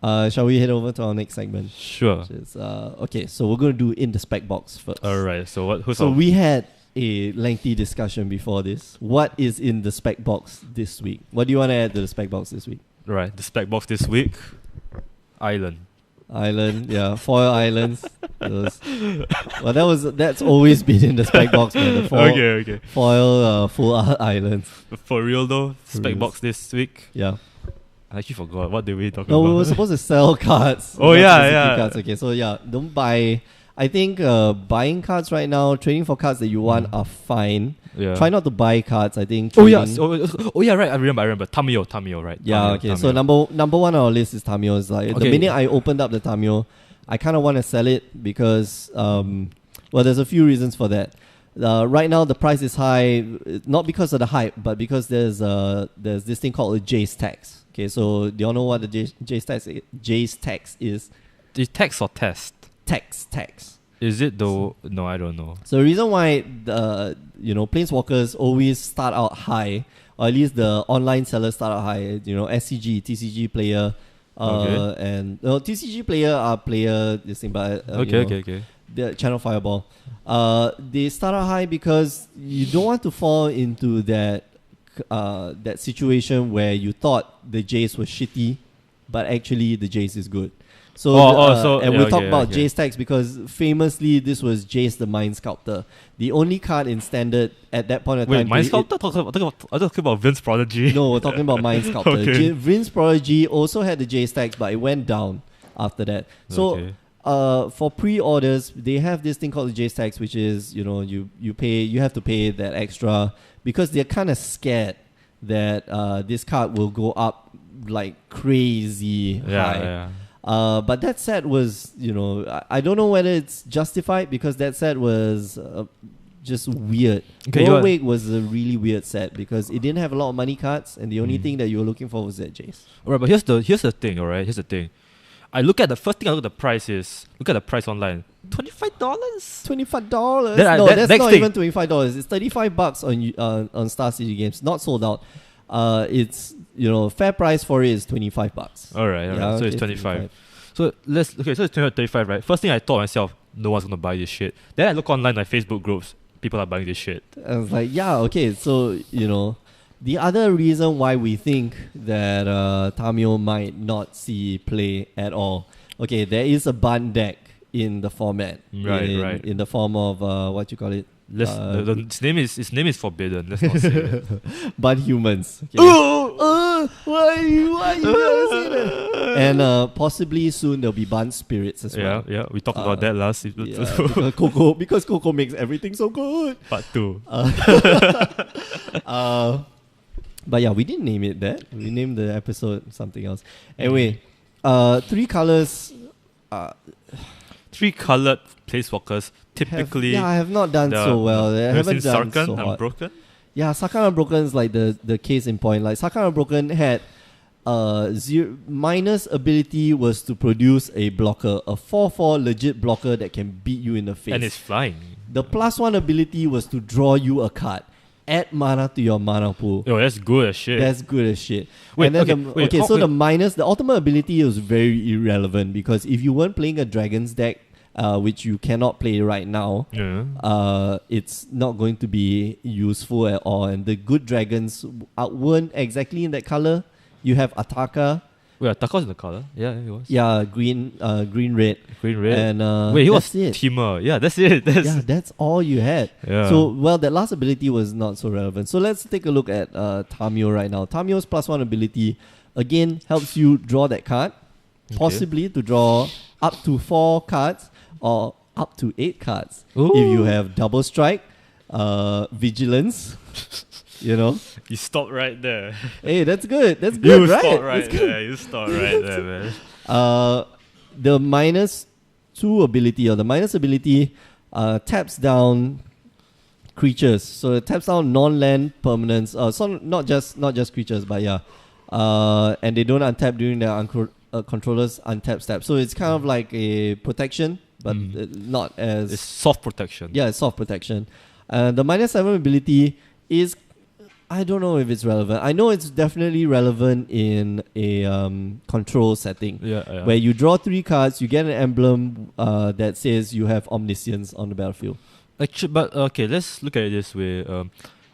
Shall we head over to our next segment? Sure. Which is, okay, so we're going to do in the spec box first. All right. So what? So we had a lengthy discussion before this. What is in the spec box this week? What do you want to add to the spec box this week? Right. The spec box this week. Island. Yeah, foil islands. That's always been in the spec box, man. The Okay. foil full art islands. For real though, For spec reals. box this week. Yeah. I actually forgot. What did we talk No, about? we were supposed to sell cards. Oh, not yeah, specific yeah. Cards. Okay, so yeah, don't buy. I think buying cards right now, trading for cards that you want are fine. Yeah. Try not to buy cards. I think. Oh yeah. trading- Oh yeah. Right. I remember. Tamio. Right. Yeah, Tamio, okay. Tamio. So number one on our list is Tamio. It's like the Okay. minute I opened up the Tamio, I kind of want to sell it because there's a few reasons for that. Right now the price is high, not because of the hype, but because there's this thing called a Jace tax. Okay, so do you all know what the Jace tax is? Is text or test? Tax. Is it though? No, I don't know. So the reason why Planeswalkers always start out high, or at least the online sellers start out high. SCG, TCG player, Okay. and TCG player are player this thing, but Okay. the Channel Fireball. They start out high because you don't want to fall into that situation where you thought the Jace was shitty, but actually the Jace is good. So we'll talk about Jace tax because famously this was Jace the Mind Sculptor, the only card in standard at that point of Wait, time. Mind Sculptor? I'm talking about Vince Prodigy. No, we're talking about Mind Sculptor. Okay. Vince Prodigy also had the Jace tax, but it went down after that. So. Okay. For pre-orders, they have this thing called the Jace tax, which is you have to pay that extra because they're kind of scared that this card will go up like crazy high. Yeah. But that set was I don't know whether it's justified because that set was just weird. Okay, Warwick was a really weird set because it didn't have a lot of money cards, and the only thing that you were looking for was that Jace. Alright, but here's the thing. Alright, here's the thing. I look at the first thing. I look at the price online. $25. $25. Then That's next not thing. even $25. It's $35 on Star City Games. Not sold out. It's fair price for it is $25. Alright. Yeah, So it's 25. So it's 25, right? First thing I thought myself, no one's gonna buy this shit. Then I look online like Facebook groups, people are buying this shit. I was like, yeah, okay. So the other reason why we think that Tamio might not see play at all. Okay, there is a bun deck in the format. Right. In the form of what you call it? Its name is forbidden. Let's not say it. Bun humans. Okay. Why you gotta say that? And possibly soon there'll be bun spirits as well. Yeah. We talked about that last episode. Yeah, because Coco makes everything so good. Part 2. But yeah, we didn't name it that. We named the episode something else. Anyway, 3 colors. 3 colored planeswalkers typically. I have not done so well. They have you haven't seen done Sarkhan so hot. Unbroken? Yeah, Sarkhan Unbroken is like the case in point. Like Sarkhan Unbroken had minus ability was to produce a blocker, a 4/4 legit blocker that can beat you in the face. And it's flying. The +1 ability was to draw you a card. Add mana to your mana pool. Oh, that's good as shit. That's good as shit. Wait, and then okay, the ultimate ability was very irrelevant because if you weren't playing a Dragons deck, which you cannot play right now, it's not going to be useful at all. And the good Dragons weren't exactly in that color. You have Ataka. Wait, Atako's in the color? Yeah, he was. Yeah, green, red. Green, red. And Wait, he was it. Teamer. Yeah, that's it. That's all you had. Yeah. So, that last ability was not so relevant. So let's take a look at Tamio right now. Tamio's +1 ability, again, helps you draw that card. Possibly to draw up to 4 cards or up to 8 cards. Ooh. If you have double strike, vigilance, You stopped right there. Hey, that's good. That's good, You right? stopped right That's good. there. You stopped right there, man. The -2 ability or the minus ability taps down creatures. So it taps down non-land permanents. So not just creatures, but yeah. And they don't untap during their controller's untap step. So it's kind of like a protection, but not as... It's soft protection. Yeah, it's soft protection. The -7 ability is I don't know if it's relevant. I know it's definitely relevant in a control setting. Yeah. Where you draw 3 cards, you get an emblem that says you have omniscience on the battlefield. Actually, but okay, let's look at it this way.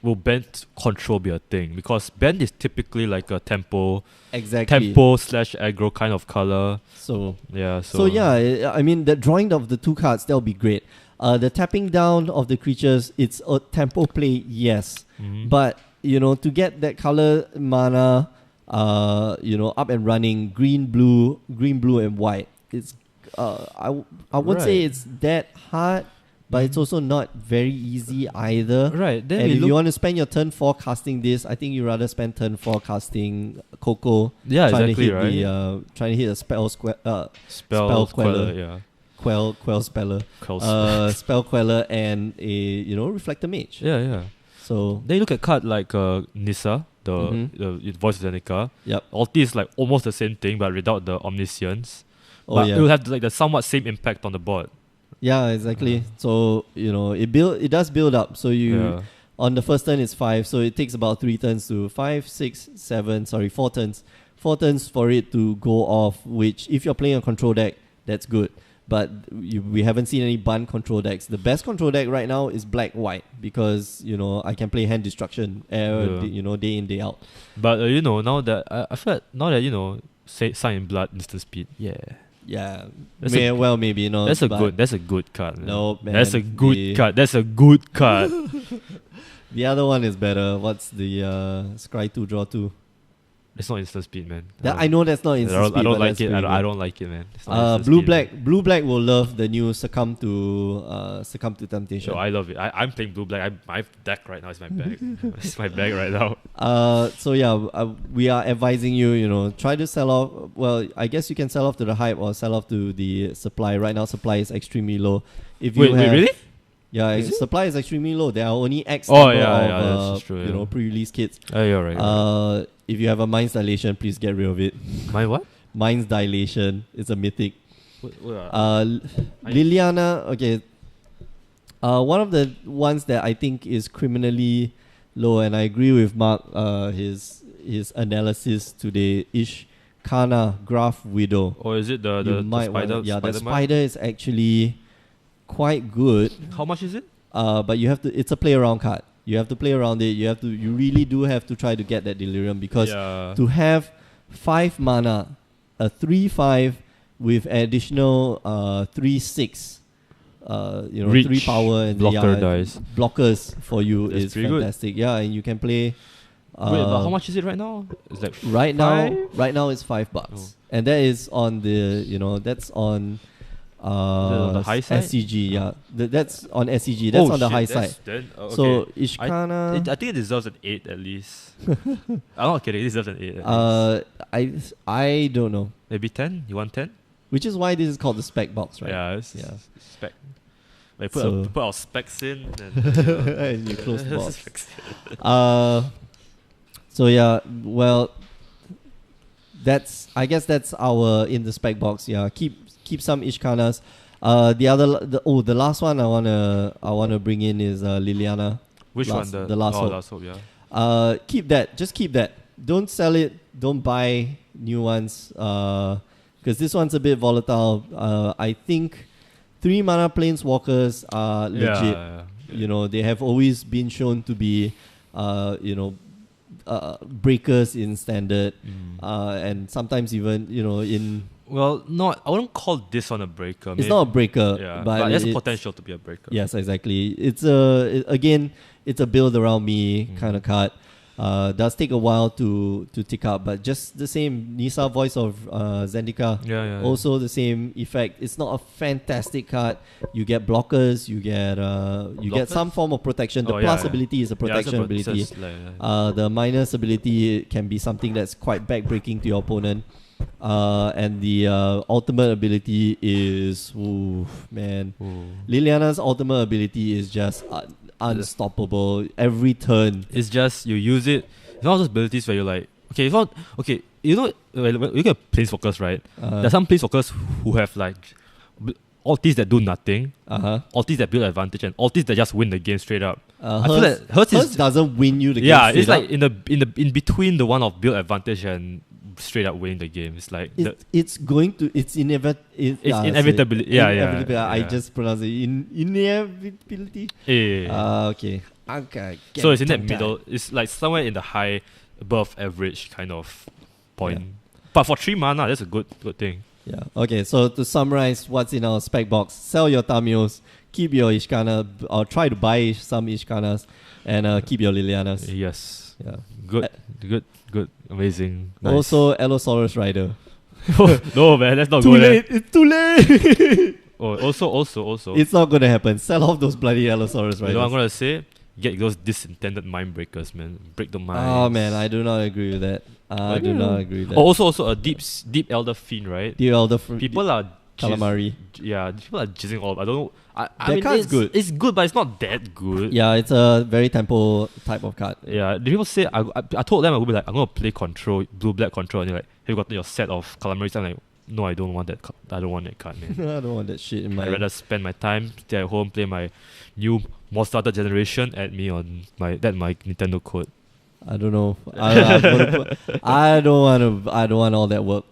Will bend control be a thing? Because bend is typically like a tempo / aggro kind of color. So yeah, so yeah, I mean the drawing of the 2 cards, that'll be great. The tapping down of the creatures, it's a tempo play, yes. But to get that color mana, up and running, green, blue, and white. It's I won't say it's that hard, but it's also not very easy either. Right. Then and if you want to spend your turn 4 casting this, I think you rather spend turn 4 casting Coco. Yeah, trying exactly, to hit trying to hit a spell spell queller. Yeah. Quell speller. Spell queller and a reflector mage. Yeah. So then you look at card like Nissa, the voice of Zeneca. Yep. Ulti is like almost the same thing, but without the omniscience. Oh, but yeah. it will have like the somewhat same impact on the board. Yeah, exactly. So it does build up. So on the first turn it's 5, so it takes about 3 turns to 4 turns. 4 turns for it to go off, which if you're playing a control deck, that's good. But we haven't seen any bun control decks. The best control deck right now is black-white because I can play hand destruction, day in, day out. But now that I feel like now that say Sign in Blood instant speed, yeah, maybe no. That's a good card. Man. No, man. That's a good card. That's a good card. The other one is better. What's the Scry 2 draw 2? It's not instant speed, man. I know that's not instant speed. I don't like it. I don't like it, man. Blue black will love the new Succumb to Temptation. So I love it. I'm playing blue black. My deck right now is my bag. It's my bag right now. So yeah, we are advising you. Try to sell off. Well, I guess you can sell off to the hype or sell off to the supply. Right now, supply is extremely low. If you wait, really? Yeah, supply is extremely low. There are only X that's true, pre-release kits. You're right. If you have a Mind's Dilation, please get rid of it. My what? Mind's Dilation. It's a mythic. Liliana, okay. One of the ones that I think is criminally low, and I agree with Mark, his analysis today, Ishkana, Graph Widow. Or is it the spider? The spider is actually quite good. How much is it? But it's a play around card. You have to play around it. You really do have to try to get that delirium because to have 5 mana, a 3/5 with additional 3/6, 3 power and blocker dice. Blockers for you is good. fantastic. Yeah, and you can play. Wait, but how much is it right now? It's like right now it's $5, and that is on the that's on. On the high side? SCG, yeah. That's on SCG. That's on the high side. Okay. So Ishkana, I think it deserves an 8 at least. I'm not kidding. It deserves an 8. At least. I don't know. Maybe 10. You want 10? Which is why this is called the Spec Box, right? Yeah. Spec. We put our specs in and, and you close the box. So yeah, well, I guess that's our in the Spec Box. Yeah, keep some Ishkanas. The last one I wanna bring in is Liliana. Which one? The last hope. Last hope, yeah. Keep that. Just keep that. Don't sell it. Don't buy new ones. Because this one's a bit volatile. I think 3 mana planeswalkers are legit. Yeah. They have always been shown to be, breakers in standard, and sometimes even in. Well, I wouldn't call this one a breaker. It's not a breaker, but it has the potential to be a breaker. Yes, exactly. It's it's a build around me kind of card. Does take a while to tick up, but just the same. Nissa, voice of Zendika. Yeah. Also the same effect. It's not a fantastic card. You get blockers. You get some form of protection. The plus ability is a protection ability. The minus ability can be something that's quite backbreaking to your opponent. And the ultimate ability is Liliana's ultimate ability is just unstoppable. Every turn, it's just you use it. It's not those abilities where you're like, okay, it's not okay. You get planeswalkers, right? There's some planeswalkers who have like ultis that do nothing, ultis that build advantage, and ultis that just win the game straight up. I feel that Hers doesn't win you the game. Yeah, it's like in between the one of build advantage and straight up winning the game. It's like it's inevitability. Yeah. I just pronounced it inevitability. Okay. So it's in that middle. It's like somewhere in the high, above average kind of point. Yeah. But for 3 mana, that's a good thing. Yeah. Okay. So to summarize, what's in our spec box? Sell your Tamios, keep your Ishkana, or try to buy some Ishkanas, and keep your Lilianas. Yes. Yeah. Good. Amazing. Nice. Also, Allosaurus Rider. No, man, let's not too go late. there. It's too late. Also. It's not gonna happen. Sell off those bloody Allosaurus Riders. You know what I'm gonna say? Get those disintended mind breakers, man. Break the mind. Oh man, I do not agree with that. I do not agree with that. Also a deep elder fiend, right? Deep elder fiend. People are calamari. People are jizzing all. I don't know. I that mean, card's good. It's good, but it's not that good. Yeah, it's a very tempo type of card. Yeah, the people say I told them I would be like, I'm gonna play control, blue black control, and they're like, have you gotten your set of calamaris? I'm like, no, I don't want that. I don't want that card, man. I don't want that shit in my. I'd rather spend my time, stay at home, play my new more starter generation. Add me on my Nintendo code. I don't know. I don't want all that work.